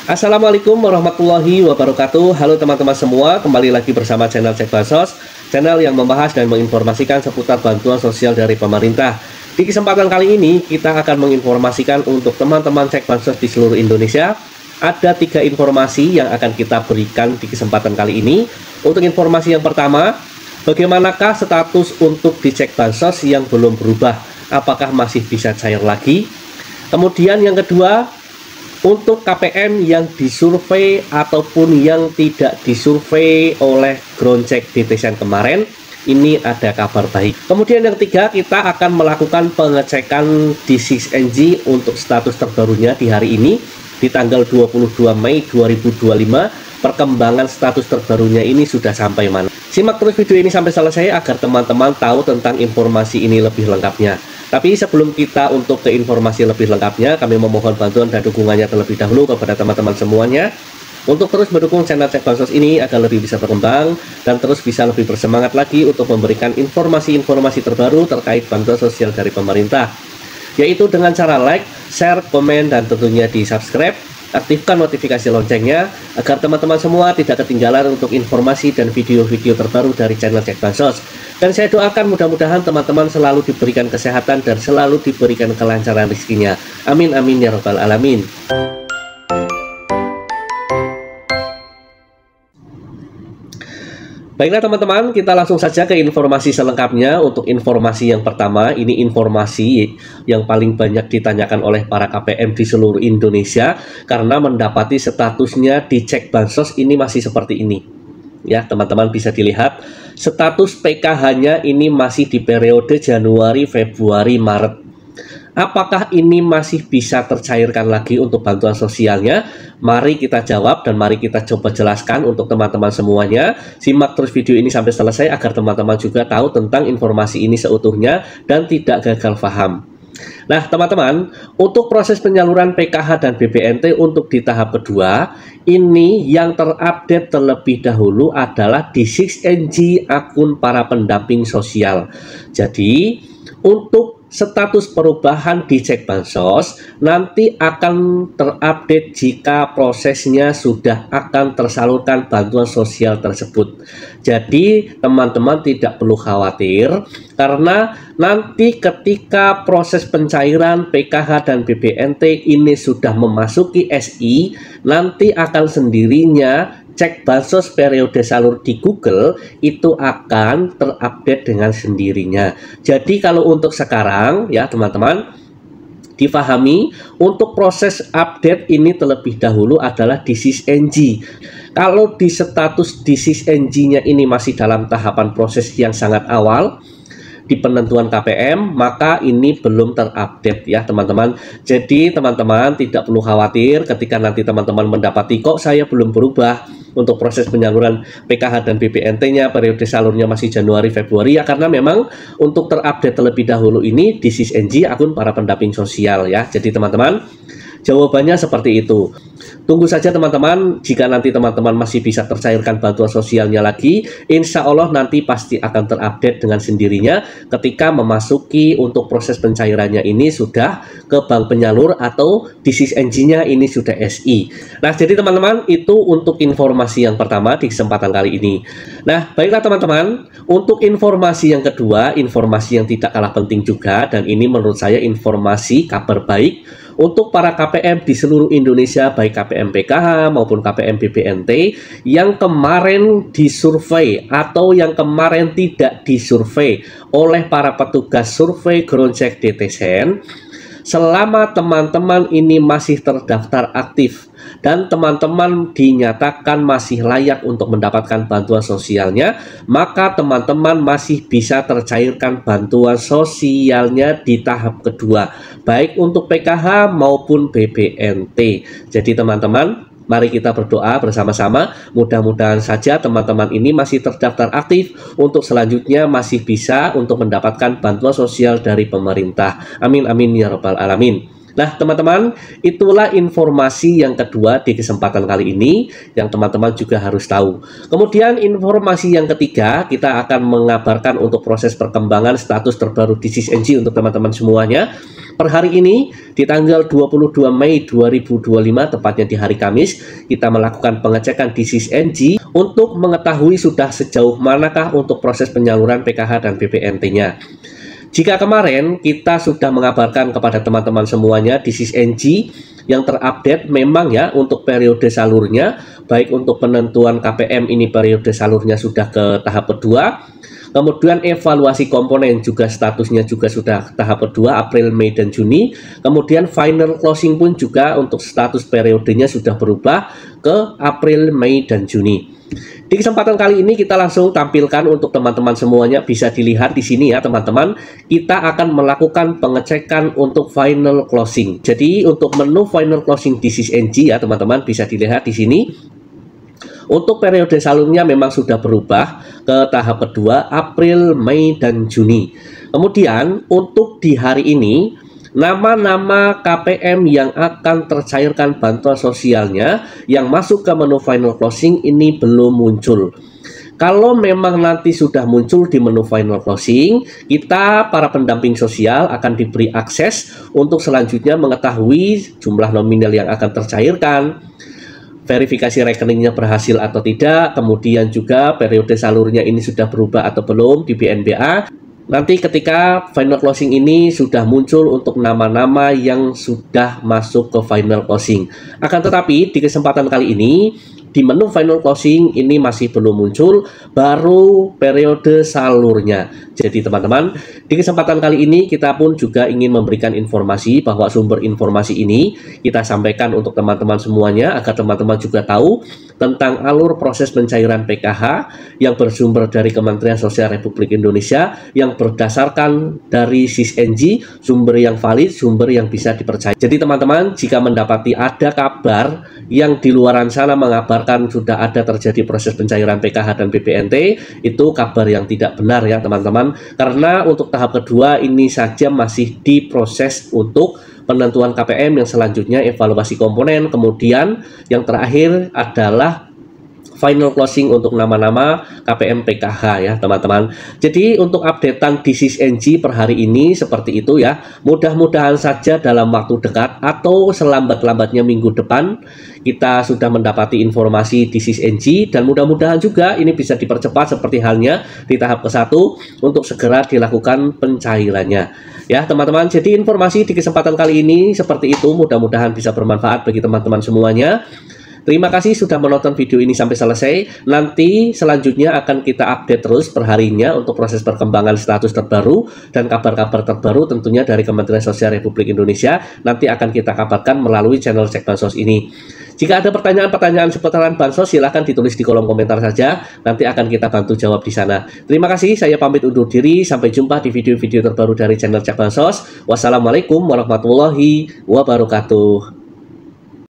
Assalamualaikum warahmatullahi wabarakatuh. Halo teman-teman semua, kembali lagi bersama channel Cek Bansos, channel yang membahas dan menginformasikan seputar bantuan sosial dari pemerintah. Di kesempatan kali ini kita akan menginformasikan untuk teman-teman Cek Bansos di seluruh Indonesia. Ada 3 informasi yang akan kita berikan di kesempatan kali ini. Untuk informasi yang pertama, bagaimanakah status untuk dicek bansos yang belum berubah? Apakah masih bisa cair lagi? Kemudian yang kedua, untuk KPM yang disurvei ataupun yang tidak disurvei oleh ground check DTSN kemarin, ini ada kabar baik. Kemudian yang ketiga, kita akan melakukan pengecekan di 6NG untuk status terbarunya di hari ini, di tanggal 22 Mei 2025. Perkembangan status terbarunya ini sudah sampai mana. Simak terus video ini sampai selesai agar teman-teman tahu tentang informasi ini lebih lengkapnya. Tapi sebelum kita untuk ke informasi lebih lengkapnya, kami memohon bantuan dan dukungannya terlebih dahulu kepada teman-teman semuanya untuk terus mendukung channel Cek Bansos ini agar lebih bisa berkembang dan terus bisa lebih bersemangat lagi untuk memberikan informasi-informasi terbaru terkait bantuan sosial dari pemerintah, yaitu dengan cara like, share, komen, dan tentunya di subscribe. Aktifkan notifikasi loncengnya agar teman-teman semua tidak ketinggalan untuk informasi dan video-video terbaru dari channel Cek Bansos. Dan saya doakan mudah-mudahan teman-teman selalu diberikan kesehatan dan selalu diberikan kelancaran rezekinya. Amin amin ya rabbal alamin. Baiklah teman-teman, kita langsung saja ke informasi selengkapnya. Untuk informasi yang pertama, ini informasi yang paling banyak ditanyakan oleh para KPM di seluruh Indonesia karena mendapati statusnya di Cek Bansos ini masih seperti ini. Ya, teman-teman bisa dilihat status PKH-nya ini masih di periode Januari, Februari, Maret. Apakah ini masih bisa tercairkan lagi untuk bantuan sosialnya? Mari kita jawab dan mari kita coba jelaskan untuk teman-teman semuanya. Simak terus video ini sampai selesai agar teman-teman juga tahu tentang informasi ini seutuhnya dan tidak gagal paham. Nah teman-teman, untuk proses penyaluran PKH dan BPNT untuk di tahap kedua, ini yang terupdate terlebih dahulu adalah di 6NG akun para pendamping sosial. Jadi untuk status perubahan di Cek Bansos nanti akan terupdate jika prosesnya sudah akan tersalurkan bantuan sosial tersebut. Jadi teman-teman tidak perlu khawatir karena nanti ketika proses pencairan PKH dan BPNT ini sudah memasuki SI, nanti akan sendirinya Cek Bansos periode salur di Google itu akan terupdate dengan sendirinya. Jadi kalau untuk sekarang ya teman-teman difahami, untuk proses update ini terlebih dahulu adalah di 6NG. Kalau di status di 6NG-nya ini masih dalam tahapan proses yang sangat awal di penentuan KPM, maka ini belum terupdate ya teman-teman. Jadi teman-teman tidak perlu khawatir ketika nanti teman-teman mendapati kok saya belum berubah untuk proses penyaluran PKH dan BPNT-nya periode salurnya masih Januari Februari ya, karena memang untuk terupdate terlebih dahulu ini di 6NG akun para pendamping sosial ya. Jadi teman-teman jawabannya seperti itu. Tunggu saja teman-teman, jika nanti teman-teman masih bisa tercairkan bantuan sosialnya lagi, insya Allah nanti pasti akan terupdate dengan sendirinya ketika memasuki untuk proses pencairannya ini sudah ke bank penyalur atau di 6NG-nya ini sudah SI. Nah jadi teman-teman itu untuk informasi yang pertama di kesempatan kali ini. Nah baiklah teman-teman, untuk informasi yang kedua, informasi yang tidak kalah penting juga, dan ini menurut saya informasi kabar baik untuk para KPM di seluruh Indonesia, baik KPM PKH maupun KPM BPNT yang kemarin disurvei atau yang kemarin tidak disurvei oleh para petugas survei ground check DTSN. Selama teman-teman ini masih terdaftar aktif dan teman-teman dinyatakan masih layak untuk mendapatkan bantuan sosialnya, maka teman-teman masih bisa tercairkan bantuan sosialnya di tahap kedua, baik untuk PKH maupun BPNT. Jadi teman-teman, mari kita berdoa bersama-sama, mudah-mudahan saja teman-teman ini masih terdaftar aktif untuk selanjutnya masih bisa untuk mendapatkan bantuan sosial dari pemerintah. Amin amin ya rabbal alamin. Nah, teman-teman, itulah informasi yang kedua di kesempatan kali ini yang teman-teman juga harus tahu. Kemudian informasi yang ketiga, kita akan mengabarkan untuk proses perkembangan status terbaru di SysNG untuk teman-teman semuanya. Per hari ini, di tanggal 22 Mei 2025, tepatnya di hari Kamis, kita melakukan pengecekan di SysNG untuk mengetahui sudah sejauh manakah untuk proses penyaluran PKH dan BPNT-nya. Jika kemarin kita sudah mengabarkan kepada teman-teman semuanya di SysNG yang terupdate memang ya untuk periode salurnya, baik untuk penentuan KPM ini periode salurnya sudah ke tahap kedua, kemudian evaluasi komponen juga statusnya juga sudah tahap kedua, April, Mei, dan Juni, kemudian final closing pun juga untuk status periodenya sudah berubah ke April, Mei, dan Juni. Di kesempatan kali ini kita langsung tampilkan untuk teman-teman semuanya, bisa dilihat di sini ya teman-teman. Kita akan melakukan pengecekan untuk final closing. Jadi untuk menu final closing di SysNG ya teman-teman, bisa dilihat di sini. Untuk periode salurnya memang sudah berubah ke tahap kedua, April, Mei, dan Juni. Kemudian untuk di hari ini, nama-nama KPM yang akan tercairkan bantuan sosialnya yang masuk ke menu final closing ini belum muncul. Kalau memang nanti sudah muncul di menu final closing, kita para pendamping sosial akan diberi akses untuk selanjutnya mengetahui jumlah nominal yang akan tercairkan, verifikasi rekeningnya berhasil atau tidak, kemudian juga periode salurnya ini sudah berubah atau belum di BNBA. Nanti ketika final closing ini sudah muncul untuk nama-nama yang sudah masuk ke final closing. Akan tetapi di kesempatan kali ini di menu final closing ini masih belum muncul, baru periode salurnya. Jadi teman-teman, di kesempatan kali ini kita pun juga ingin memberikan informasi bahwa sumber informasi ini kita sampaikan untuk teman-teman semuanya agar teman-teman juga tahu tentang alur proses pencairan PKH yang bersumber dari Kementerian Sosial Republik Indonesia yang berdasarkan dari SysNG, sumber yang valid, sumber yang bisa dipercaya. Jadi teman-teman, jika mendapati ada kabar yang di luaran sana mengabarkan sudah ada terjadi proses pencairan PKH dan BPNT, itu kabar yang tidak benar ya teman-teman, karena untuk tahap kedua ini saja masih diproses untuk penentuan KPM, yang selanjutnya evaluasi komponen, kemudian yang terakhir adalah final closing untuk nama-nama KPM PKH ya teman-teman. Jadi untuk updatean di SysNG per hari ini seperti itu ya. Mudah-mudahan saja dalam waktu dekat atau selambat-lambatnya minggu depan kita sudah mendapati informasi di SysNG, dan mudah-mudahan juga ini bisa dipercepat seperti halnya di tahap ke-1 untuk segera dilakukan pencairannya. Ya teman-teman, jadi informasi di kesempatan kali ini seperti itu, mudah-mudahan bisa bermanfaat bagi teman-teman semuanya. Terima kasih sudah menonton video ini sampai selesai. Nanti selanjutnya akan kita update terus perharinya untuk proses perkembangan status terbaru dan kabar-kabar terbaru tentunya dari Kementerian Sosial Republik Indonesia. Nanti akan kita kabarkan melalui channel Cek Bansos ini. Jika ada pertanyaan-pertanyaan seputaran bansos, silahkan ditulis di kolom komentar saja. Nanti akan kita bantu jawab di sana. Terima kasih, saya pamit undur diri. Sampai jumpa di video-video terbaru dari channel Cek Bansos. Wassalamualaikum warahmatullahi wabarakatuh.